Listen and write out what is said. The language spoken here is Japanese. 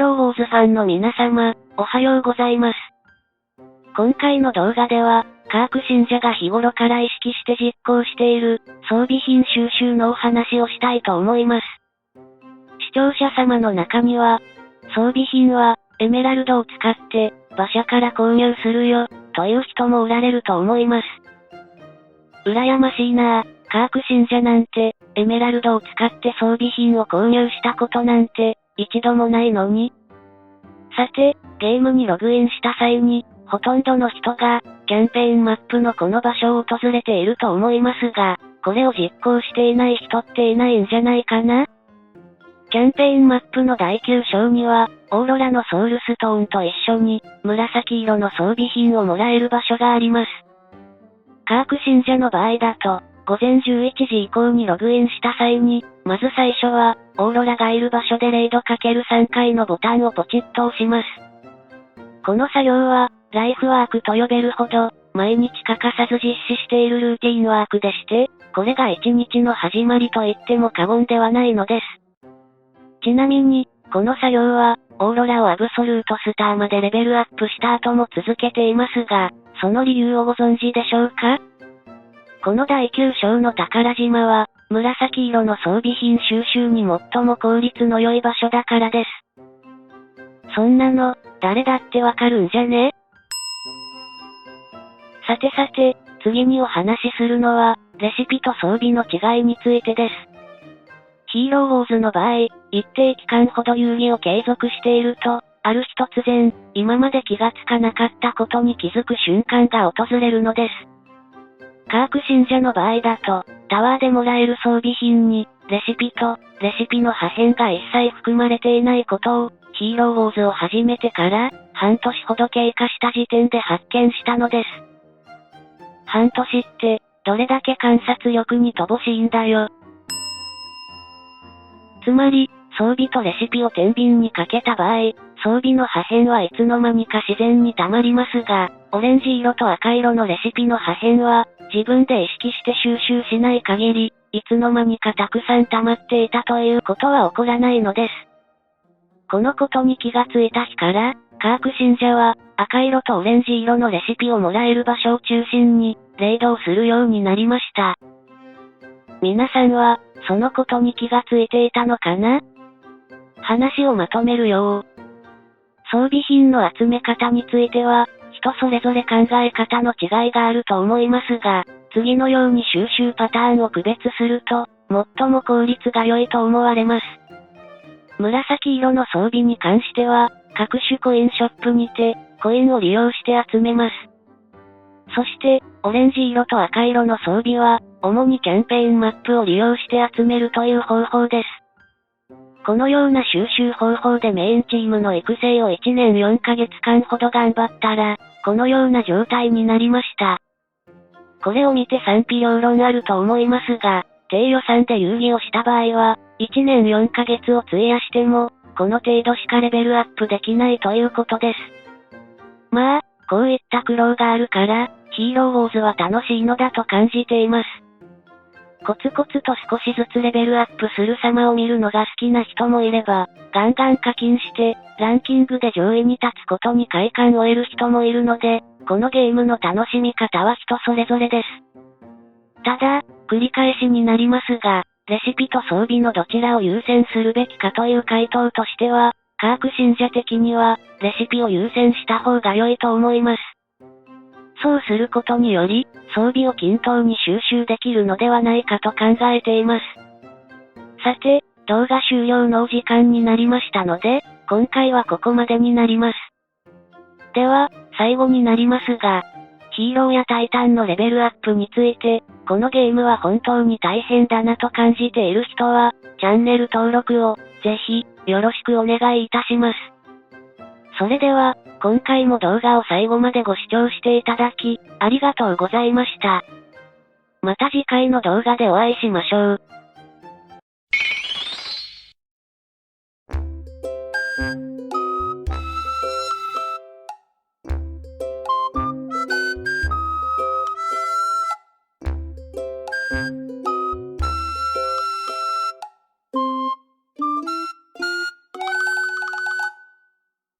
ローウォーズファンの皆様、おはようございます。今回の動画では、カーク信者が日頃から意識して実行している、装備品収集のお話をしたいと思います。視聴者様の中には、装備品は、エメラルドを使って、馬車から購入するよ、という人もおられると思います。羨ましいなぁ、カーク信者なんて、エメラルドを使って装備品を購入したことなんて、一度もないのに。さて、ゲームにログインした際に、ほとんどの人が、キャンペーンマップのこの場所を訪れていると思いますが、これを実行していない人っていないんじゃないかな？キャンペーンマップの第9章には、オーロラのソウルストーンと一緒に、紫色の装備品をもらえる場所があります。カーク信者の場合だと、午前11時以降にログインした際に、まず最初は、オーロラがいる場所でレイド ×3 回のボタンをポチッと押します。この作業は、ライフワークと呼べるほど、毎日欠かさず実施しているルーティンワークでして、これが一日の始まりと言っても過言ではないのです。ちなみに、この作業は、オーロラをアブソルートスターまでレベルアップした後も続けていますが、その理由をご存知でしょうか？この第9章の宝島は、紫色の装備品収集に最も効率の良い場所だからです。そんなの、誰だってわかるんじゃね？さてさて、次にお話しするのは、レシピと装備の違いについてです。ヒーローウォーズの場合、一定期間ほど遊戯を継続していると、ある日突然、今まで気がつかなかったことに気づく瞬間が訪れるのです。カーク信者の場合だと、タワーでもらえる装備品に、レシピと、レシピの破片が一切含まれていないことを、ヒーローウォーズを始めてから、半年ほど経過した時点で発見したのです。半年って、どれだけ観察力に乏しいんだよ。つまり、装備とレシピを天秤にかけた場合、装備の破片はいつの間にか自然に溜まりますが、オレンジ色と赤色のレシピの破片は、自分で意識して収集しない限り、いつの間にかたくさん溜まっていたということは起こらないのです。このことに気がついた日から、カーク信者は、赤色とオレンジ色のレシピをもらえる場所を中心に、レイドをするようになりました。皆さんは、そのことに気がついていたのかな？話をまとめるよ。装備品の集め方については、人それぞれ考え方の違いがあると思いますが、次のように収集パターンを区別すると、最も効率が良いと思われます。紫色の装備に関しては、各種コインショップにて、コインを利用して集めます。そして、オレンジ色と赤色の装備は、主にキャンペーンマップを利用して集めるという方法です。このような収集方法でメインチームの育成を1年4ヶ月間ほど頑張ったら、このような状態になりました。これを見て賛否両論あると思いますが、低予算で遊戯をした場合は、1年4ヶ月を費やしても、この程度しかレベルアップできないということです。まあ、こういった苦労があるから、ヒーローウォーズは楽しいのだと感じています。コツコツと少しずつレベルアップする様を見るのが好きな人もいれば、ガンガン課金して、ランキングで上位に立つことに快感を得る人もいるので、このゲームの楽しみ方は人それぞれです。ただ、繰り返しになりますが、レシピと装備のどちらを優先するべきかという回答としては、カーク信者的には、レシピを優先した方が良いと思います。そうすることにより、装備を均等に収集できるのではないかと考えています。さて、動画終了のお時間になりましたので、今回はここまでになります。では、最後になりますが、ヒーローやタイタンのレベルアップについて、このゲームは本当に大変だなと感じている人は、チャンネル登録を、ぜひ、よろしくお願いいたします。それでは、今回も動画を最後までご視聴していただき、ありがとうございました。また次回の動画でお会いしましょう。